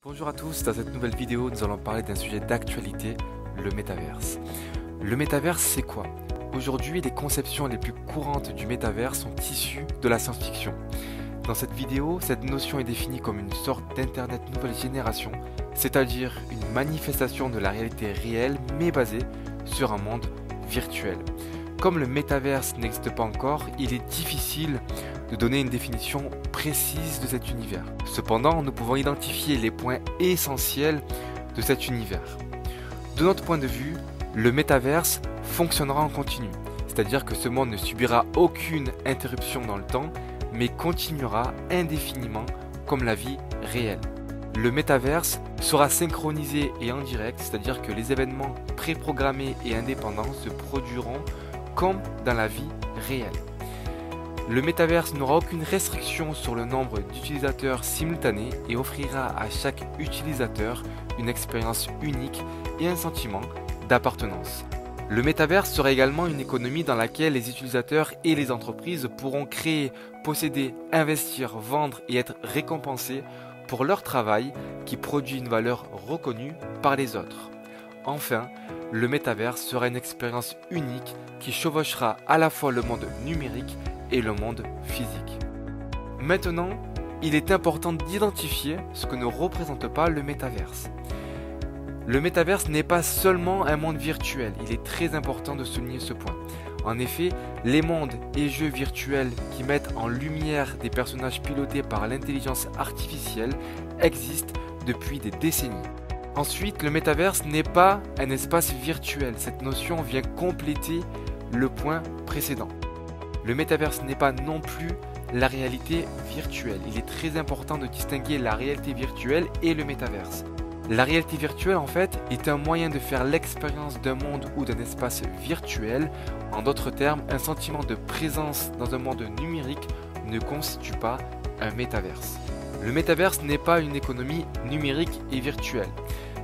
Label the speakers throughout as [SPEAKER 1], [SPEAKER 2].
[SPEAKER 1] Bonjour à tous, dans cette nouvelle vidéo, nous allons parler d'un sujet d'actualité, le métaverse. Le métaverse, c'est quoi? Aujourd'hui, les conceptions les plus courantes du métaverse sont issues de la science-fiction. Dans cette vidéo, cette notion est définie comme une sorte d'internet nouvelle génération, c'est-à-dire une manifestation de la réalité réelle mais basée sur un monde virtuel. Comme le métaverse n'existe pas encore, il est difficile de donner une définition précise de cet univers. Cependant, nous pouvons identifier les points essentiels de cet univers. De notre point de vue, le métaverse fonctionnera en continu, c'est-à-dire que ce monde ne subira aucune interruption dans le temps, mais continuera indéfiniment comme la vie réelle. Le métaverse sera synchronisé et en direct, c'est-à-dire que les événements préprogrammés et indépendants se produiront comme dans la vie réelle. Le métaverse n'aura aucune restriction sur le nombre d'utilisateurs simultanés et offrira à chaque utilisateur une expérience unique et un sentiment d'appartenance. Le métaverse sera également une économie dans laquelle les utilisateurs et les entreprises pourront créer, posséder, investir, vendre et être récompensés pour leur travail qui produit une valeur reconnue par les autres. Enfin, le métaverse sera une expérience unique qui chevauchera à la fois le monde numérique et le monde physique. Maintenant, il est important d'identifier ce que ne représente pas le métaverse. Le métaverse n'est pas seulement un monde virtuel, il est très important de souligner ce point. En effet, les mondes et jeux virtuels qui mettent en lumière des personnages pilotés par l'intelligence artificielle existent depuis des décennies. Ensuite, le métaverse n'est pas un espace virtuel, cette notion vient compléter le point précédent. Le métaverse n'est pas non plus la réalité virtuelle. Il est très important de distinguer la réalité virtuelle et le métaverse. La réalité virtuelle, en fait, est un moyen de faire l'expérience d'un monde ou d'un espace virtuel. En d'autres termes, un sentiment de présence dans un monde numérique ne constitue pas un métaverse. Le métaverse n'est pas une économie numérique et virtuelle.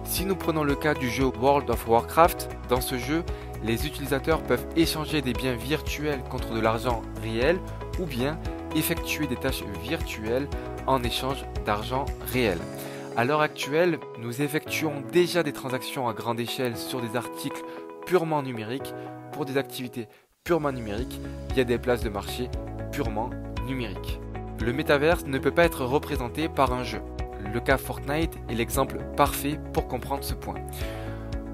[SPEAKER 1] Si nous prenons le cas du jeu World of Warcraft, dans ce jeu, les utilisateurs peuvent échanger des biens virtuels contre de l'argent réel ou bien effectuer des tâches virtuelles en échange d'argent réel. À l'heure actuelle, nous effectuons déjà des transactions à grande échelle sur des articles purement numériques pour des activités purement numériques via des places de marché purement numériques. Le métaverse ne peut pas être représenté par un jeu. Le cas Fortnite est l'exemple parfait pour comprendre ce point.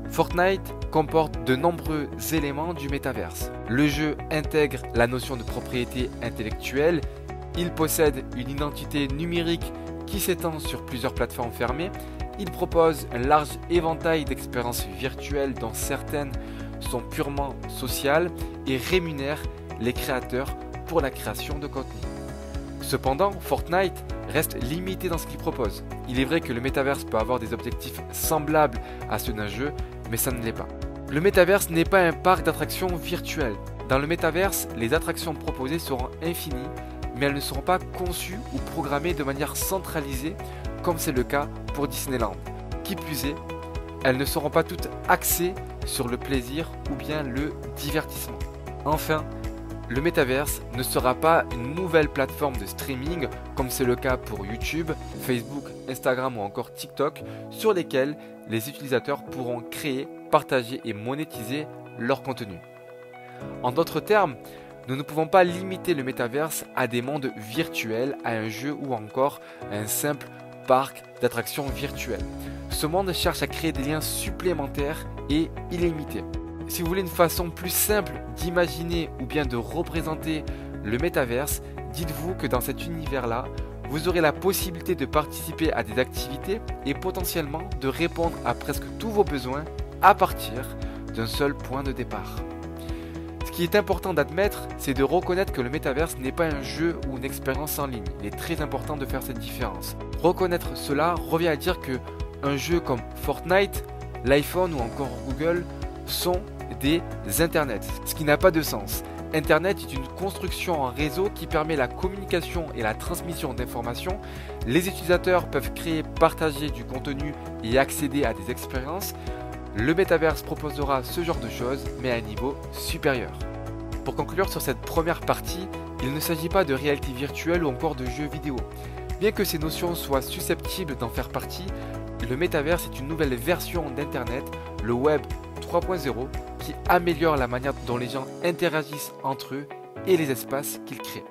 [SPEAKER 1] Fortnite comporte de nombreux éléments du métaverse. Le jeu intègre la notion de propriété intellectuelle, il possède une identité numérique qui s'étend sur plusieurs plateformes fermées, il propose un large éventail d'expériences virtuelles dont certaines sont purement sociales et rémunère les créateurs pour la création de contenu. Cependant, Fortnite reste limité dans ce qu'il propose. Il est vrai que le métaverse peut avoir des objectifs semblables à ceux d'un jeu, mais ça ne l'est pas. Le métaverse n'est pas un parc d'attractions virtuel. Dans le métaverse, les attractions proposées seront infinies, mais elles ne seront pas conçues ou programmées de manière centralisée, comme c'est le cas pour Disneyland. Qui plus est, elles ne seront pas toutes axées sur le plaisir ou bien le divertissement. Enfin, le métaverse ne sera pas une nouvelle plateforme de streaming comme c'est le cas pour YouTube, Facebook, Instagram ou encore TikTok sur lesquelles les utilisateurs pourront créer, partager et monétiser leur contenu. En d'autres termes, nous ne pouvons pas limiter le métaverse à des mondes virtuels, à un jeu ou encore à un simple parc d'attractions virtuelles. Ce monde cherche à créer des liens supplémentaires et illimités. Si vous voulez une façon plus simple d'imaginer ou bien de représenter le métaverse, dites-vous que dans cet univers-là, vous aurez la possibilité de participer à des activités et potentiellement de répondre à presque tous vos besoins à partir d'un seul point de départ. Ce qui est important d'admettre, c'est de reconnaître que le métaverse n'est pas un jeu ou une expérience en ligne. Il est très important de faire cette différence. Reconnaître cela revient à dire que un jeu comme Fortnite, l'iPhone ou encore Google sont des internets, ce qui n'a pas de sens. Internet est une construction en réseau qui permet la communication et la transmission d'informations. Les utilisateurs peuvent créer, partager du contenu et accéder à des expériences. Le métaverse proposera ce genre de choses, mais à un niveau supérieur. Pour conclure sur cette première partie, il ne s'agit pas de réalité virtuelle ou encore de jeux vidéo. Bien que ces notions soient susceptibles d'en faire partie, le métaverse est une nouvelle version d'Internet, le Web 3.0, qui améliore la manière dont les gens interagissent entre eux et les espaces qu'ils créent.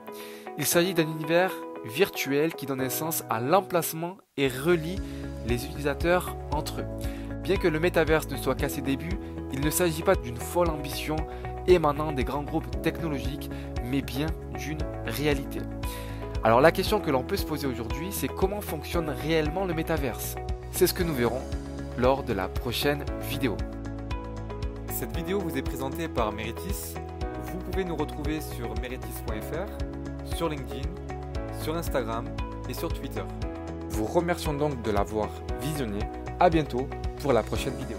[SPEAKER 1] Il s'agit d'un univers virtuel qui donne naissance à l'emplacement et relie les utilisateurs entre eux. Bien que le métaverse ne soit qu'à ses débuts, il ne s'agit pas d'une folle ambition émanant des grands groupes technologiques, mais bien d'une réalité. Alors la question que l'on peut se poser aujourd'hui, c'est comment fonctionne réellement le métaverse? C'est ce que nous verrons lors de la prochaine vidéo. Cette vidéo vous est présentée par Meritis. Vous pouvez nous retrouver sur meritis.fr, sur LinkedIn, sur Instagram et sur Twitter. Vous remercions donc de l'avoir visionné. À bientôt pour la prochaine vidéo.